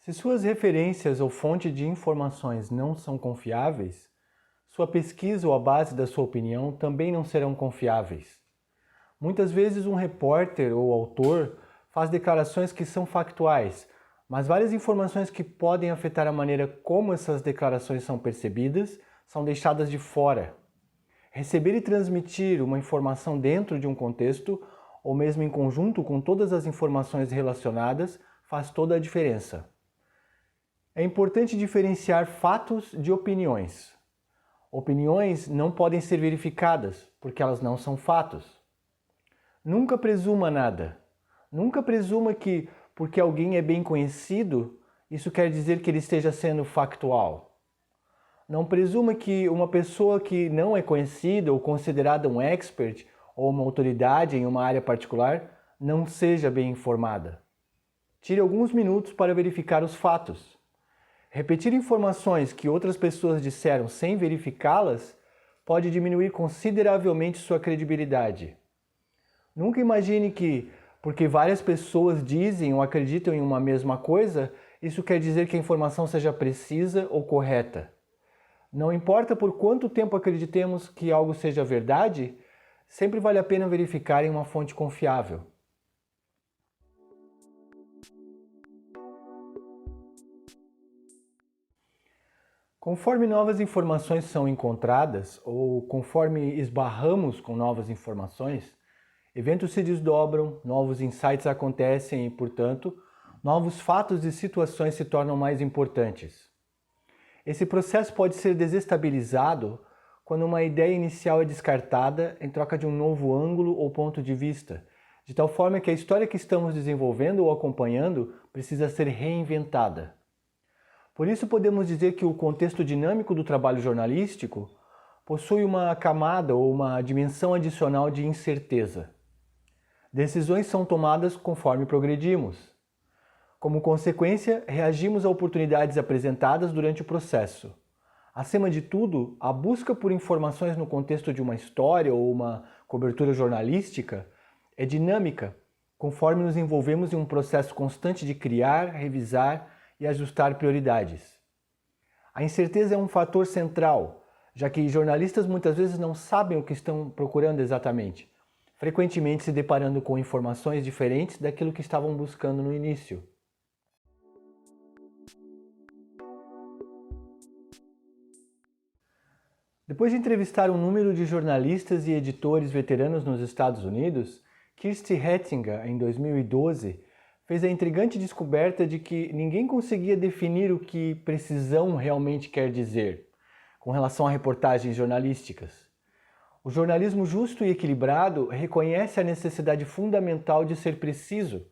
Se suas referências ou fonte de informações não são confiáveis, sua pesquisa ou a base da sua opinião também não serão confiáveis. Muitas vezes um repórter ou autor faz declarações que são factuais, mas várias informações que podem afetar a maneira como essas declarações são percebidas são deixadas de fora. Receber e transmitir uma informação dentro de um contexto, ou mesmo em conjunto com todas as informações relacionadas, faz toda a diferença. É importante diferenciar fatos de opiniões. Opiniões não podem ser verificadas, porque elas não são fatos. Nunca presuma nada. Nunca presuma que, porque alguém é bem conhecido, isso quer dizer que ele esteja sendo factual. Não presuma que uma pessoa que não é conhecida ou considerada um expert ou uma autoridade em uma área particular não seja bem informada. Tire alguns minutos para verificar os fatos. Repetir informações que outras pessoas disseram sem verificá-las pode diminuir consideravelmente sua credibilidade. Nunca imagine que, porque várias pessoas dizem ou acreditam em uma mesma coisa, isso quer dizer que a informação seja precisa ou correta. Não importa por quanto tempo acreditemos que algo seja verdade, sempre vale a pena verificar em uma fonte confiável. Conforme novas informações são encontradas ou conforme esbarramos com novas informações, eventos se desdobram, novos insights acontecem e, portanto, novos fatos e situações se tornam mais importantes. Esse processo pode ser desestabilizado quando uma ideia inicial é descartada em troca de um novo ângulo ou ponto de vista, de tal forma que a história que estamos desenvolvendo ou acompanhando precisa ser reinventada. Por isso podemos dizer que o contexto dinâmico do trabalho jornalístico possui uma camada ou uma dimensão adicional de incerteza. Decisões são tomadas conforme progredimos. Como consequência, reagimos a oportunidades apresentadas durante o processo. Acima de tudo, a busca por informações no contexto de uma história ou uma cobertura jornalística é dinâmica, conforme nos envolvemos em um processo constante de criar, revisar e ajustar prioridades. A incerteza é um fator central, já que jornalistas muitas vezes não sabem o que estão procurando exatamente, frequentemente se deparando com informações diferentes daquilo que estavam buscando no início. Depois de entrevistar um número de jornalistas e editores veteranos nos Estados Unidos, Kirsty Hettinger, em 2012, fez a intrigante descoberta de que ninguém conseguia definir o que precisão realmente quer dizer, com relação a reportagens jornalísticas. O jornalismo justo e equilibrado reconhece a necessidade fundamental de ser preciso,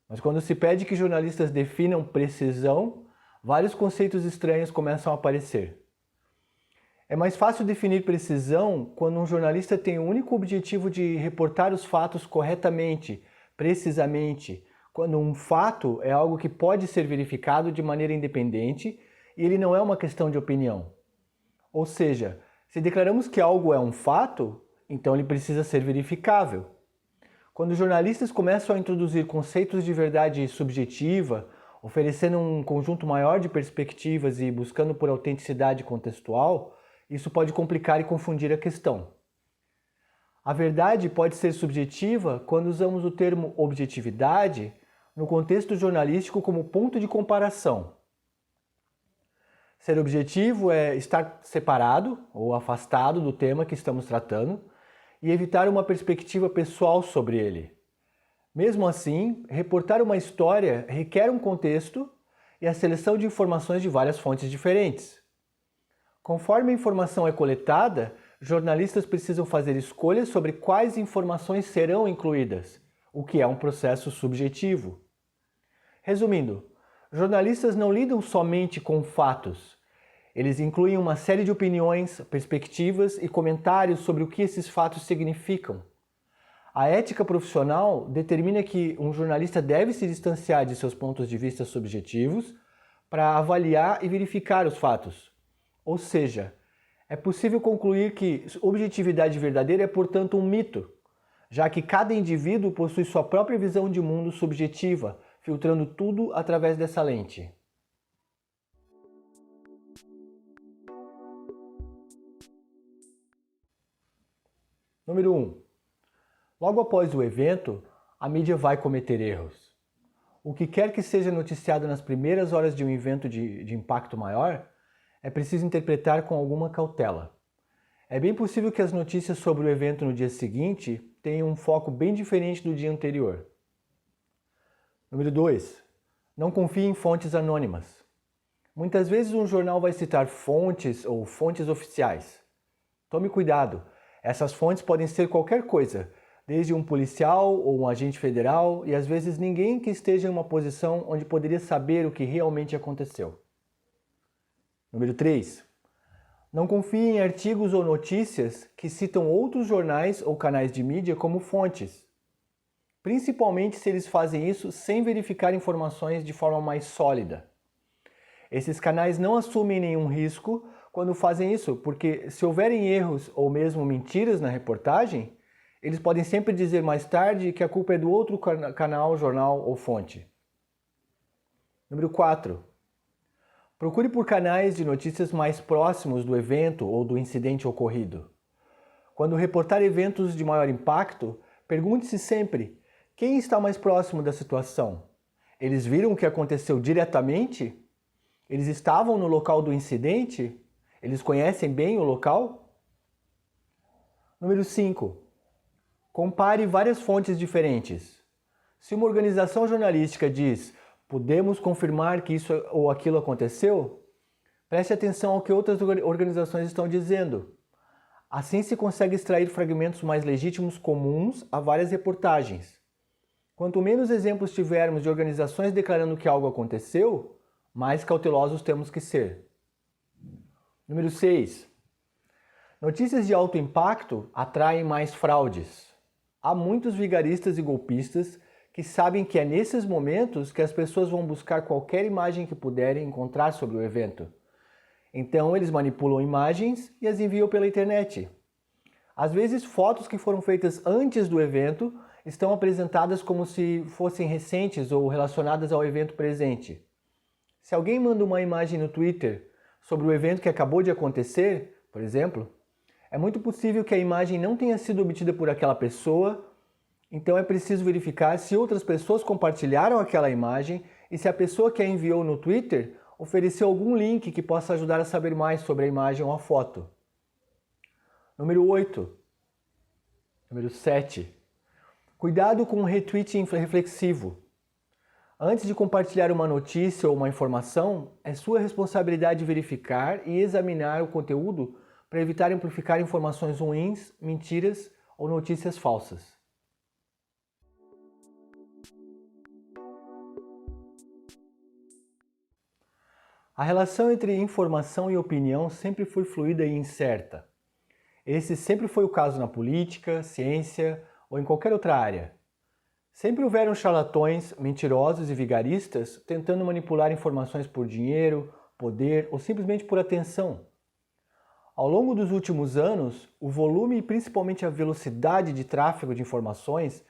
mas quando se pede que jornalistas definam precisão, vários conceitos estranhos começam a aparecer. É mais fácil definir precisão quando um jornalista tem o único objetivo de reportar os fatos corretamente, precisamente, quando um fato é algo que pode ser verificado de maneira independente e ele não é uma questão de opinião. Ou seja, se declaramos que algo é um fato, então ele precisa ser verificável. Quando jornalistas começam a introduzir conceitos de verdade subjetiva, oferecendo um conjunto maior de perspectivas e buscando por autenticidade contextual, isso pode complicar e confundir a questão. A verdade pode ser subjetiva quando usamos o termo objetividade no contexto jornalístico como ponto de comparação. Ser objetivo é estar separado ou afastado do tema que estamos tratando e evitar uma perspectiva pessoal sobre ele. Mesmo assim, reportar uma história requer um contexto e a seleção de informações de várias fontes diferentes. Conforme a informação é coletada, jornalistas precisam fazer escolhas sobre quais informações serão incluídas, o que é um processo subjetivo. Resumindo, jornalistas não lidam somente com fatos. Eles incluem uma série de opiniões, perspectivas e comentários sobre o que esses fatos significam. A ética profissional determina que um jornalista deve se distanciar de seus pontos de vista subjetivos para avaliar e verificar os fatos. Ou seja, é possível concluir que objetividade verdadeira é, portanto, um mito, já que cada indivíduo possui sua própria visão de mundo subjetiva, filtrando tudo através dessa lente. Número 1. Logo após o evento, a mídia vai cometer erros. O que quer que seja noticiado nas primeiras horas de um evento de impacto maior, é preciso interpretar com alguma cautela. É bem possível que as notícias sobre o evento no dia seguinte tenham um foco bem diferente do dia anterior. Número 2. Não confie em fontes anônimas. Muitas vezes um jornal vai citar fontes ou fontes oficiais. Tome cuidado, essas fontes podem ser qualquer coisa, desde um policial ou um agente federal, e às vezes ninguém que esteja em uma posição onde poderia saber o que realmente aconteceu. Número 3. Não confie em artigos ou notícias que citam outros jornais ou canais de mídia como fontes, principalmente se eles fazem isso sem verificar informações de forma mais sólida. Esses canais não assumem nenhum risco quando fazem isso, porque se houverem erros ou mesmo mentiras na reportagem, eles podem sempre dizer mais tarde que a culpa é do outro canal, jornal ou fonte. Número 4. Procure por canais de notícias mais próximos do evento ou do incidente ocorrido. Quando reportar eventos de maior impacto, pergunte-se sempre: quem está mais próximo da situação? Eles viram o que aconteceu diretamente? Eles estavam no local do incidente? Eles conhecem bem o local? Número 5. Compare várias fontes diferentes. Se uma organização jornalística diz: podemos confirmar que isso ou aquilo aconteceu, preste atenção ao que outras organizações estão dizendo. Assim se consegue extrair fragmentos mais legítimos comuns a várias reportagens. Quanto menos exemplos tivermos de organizações declarando que algo aconteceu, mais cautelosos temos que ser. Número 6. Notícias de alto impacto atraem mais fraudes. Há muitos vigaristas e golpistas que sabem que é nesses momentos que as pessoas vão buscar qualquer imagem que puderem encontrar sobre o evento. Então eles manipulam imagens e as enviam pela internet. Às vezes, fotos que foram feitas antes do evento estão apresentadas como se fossem recentes ou relacionadas ao evento presente. Se alguém manda uma imagem no Twitter sobre o evento que acabou de acontecer, por exemplo, é muito possível que a imagem não tenha sido obtida por aquela pessoa, então é preciso verificar se outras pessoas compartilharam aquela imagem e se a pessoa que a enviou no Twitter ofereceu algum link que possa ajudar a saber mais sobre a imagem ou a foto. Número 8. Número 7. Cuidado com o retweet reflexivo. Antes de compartilhar uma notícia ou uma informação, é sua responsabilidade verificar e examinar o conteúdo para evitar amplificar informações ruins, mentiras ou notícias falsas. A relação entre informação e opinião sempre foi fluida e incerta. Esse sempre foi o caso na política, ciência ou em qualquer outra área. Sempre houveram charlatões, mentirosos e vigaristas tentando manipular informações por dinheiro, poder ou simplesmente por atenção. Ao longo dos últimos anos, o volume e principalmente a velocidade de tráfego de informações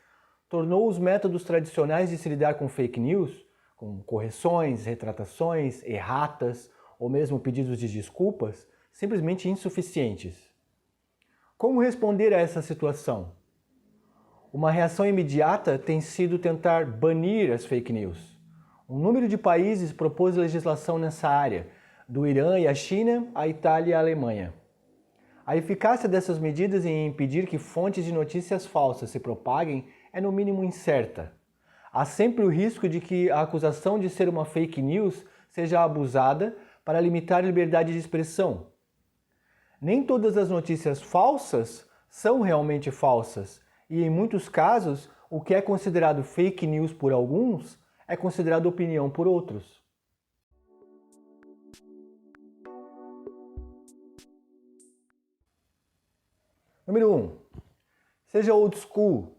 tornou os métodos tradicionais de se lidar com fake news, com correções, retratações, erratas ou mesmo pedidos de desculpas, simplesmente insuficientes. Como responder a essa situação? Uma reação imediata tem sido tentar banir as fake news. Um número de países propôs legislação nessa área, do Irã e a China, à Itália e à Alemanha. A eficácia dessas medidas em impedir que fontes de notícias falsas se propaguem é no mínimo incerta. Há sempre o risco de que a acusação de ser uma fake news seja abusada para limitar a liberdade de expressão. Nem todas as notícias falsas são realmente falsas, e em muitos casos, o que é considerado fake news por alguns é considerado opinião por outros. Número 1. Seja old school.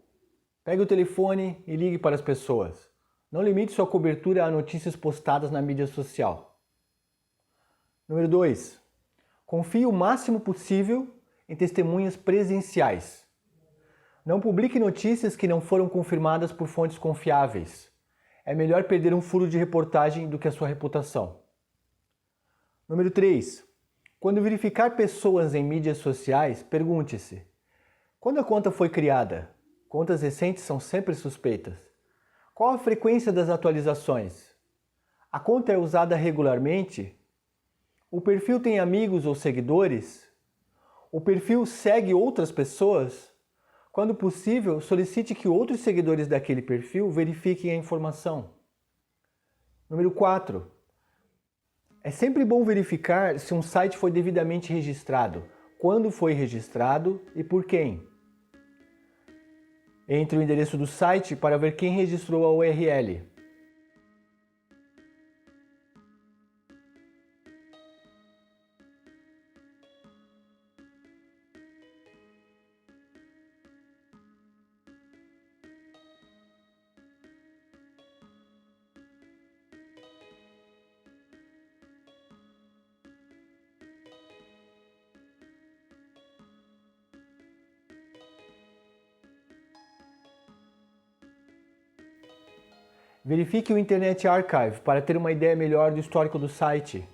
Pegue o telefone e ligue para as pessoas. Não limite sua cobertura a notícias postadas na mídia social. Número 2. Confie o máximo possível em testemunhas presenciais. Não publique notícias que não foram confirmadas por fontes confiáveis. É melhor perder um furo de reportagem do que a sua reputação. Número 3. Quando verificar pessoas em mídias sociais, pergunte-se: Quando a conta foi criada? Contas recentes são sempre suspeitas. Qual a frequência das atualizações? A conta é usada regularmente? O perfil tem amigos ou seguidores? O perfil segue outras pessoas? Quando possível, solicite que outros seguidores daquele perfil verifiquem a informação. Número 4. É sempre bom verificar se um site foi devidamente registrado, quando foi registrado e por quem. Entre o endereço do site para ver quem registrou a URL. Verifique o Internet Archive para ter uma ideia melhor do histórico do site.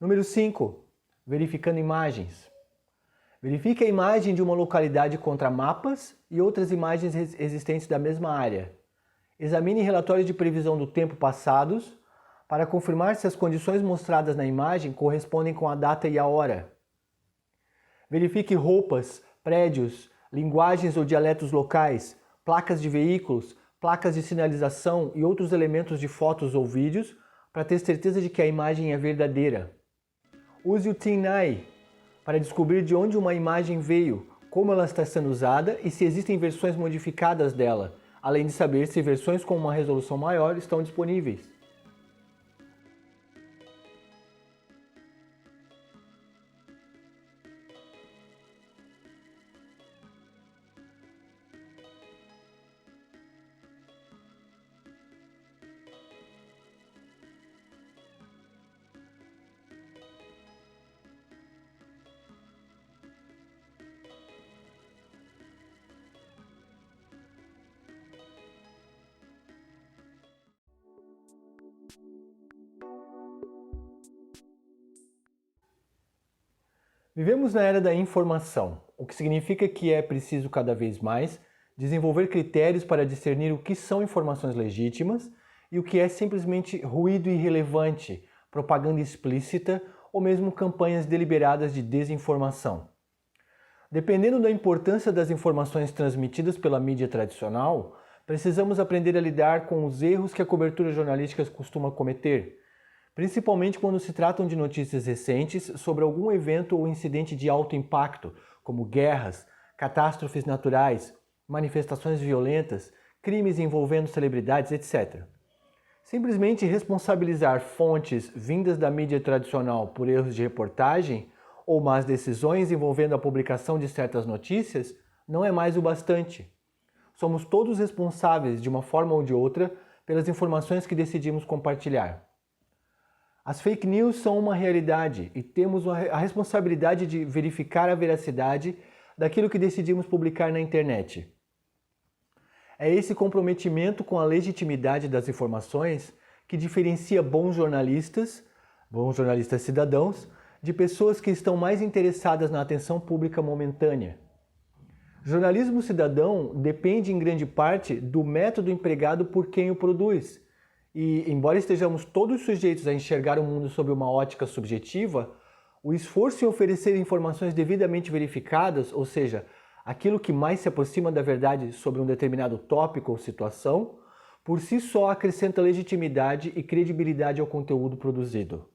Número 5. Verificando imagens. Verifique a imagem de uma localidade contra mapas e outras imagens existentes da mesma área. Examine relatórios de previsão do tempo passados para confirmar se as condições mostradas na imagem correspondem com a data e a hora. Verifique roupas, prédios, linguagens ou dialetos locais, placas de veículos, placas de sinalização e outros elementos de fotos ou vídeos para ter certeza de que a imagem é verdadeira. Use o TinEye para descobrir de onde uma imagem veio, como ela está sendo usada e se existem versões modificadas dela, além de saber se versões com uma resolução maior estão disponíveis. Vivemos na era da informação, o que significa que é preciso cada vez mais desenvolver critérios para discernir o que são informações legítimas e o que é simplesmente ruído irrelevante, propaganda explícita ou mesmo campanhas deliberadas de desinformação. Dependendo da importância das informações transmitidas pela mídia tradicional, precisamos aprender a lidar com os erros que a cobertura jornalística costuma cometer, principalmente quando se tratam de notícias recentes sobre algum evento ou incidente de alto impacto, como guerras, catástrofes naturais, manifestações violentas, crimes envolvendo celebridades, etc. Simplesmente responsabilizar fontes vindas da mídia tradicional por erros de reportagem ou más decisões envolvendo a publicação de certas notícias não é mais o bastante. Somos todos responsáveis, de uma forma ou de outra, pelas informações que decidimos compartilhar. As fake news são uma realidade e temos a responsabilidade de verificar a veracidade daquilo que decidimos publicar na internet. É esse comprometimento com a legitimidade das informações que diferencia bons jornalistas cidadãos, de pessoas que estão mais interessadas na atenção pública momentânea. Jornalismo cidadão depende em grande parte do método empregado por quem o produz. E, embora estejamos todos sujeitos a enxergar o mundo sob uma ótica subjetiva, o esforço em oferecer informações devidamente verificadas, ou seja, aquilo que mais se aproxima da verdade sobre um determinado tópico ou situação, por si só acrescenta legitimidade e credibilidade ao conteúdo produzido.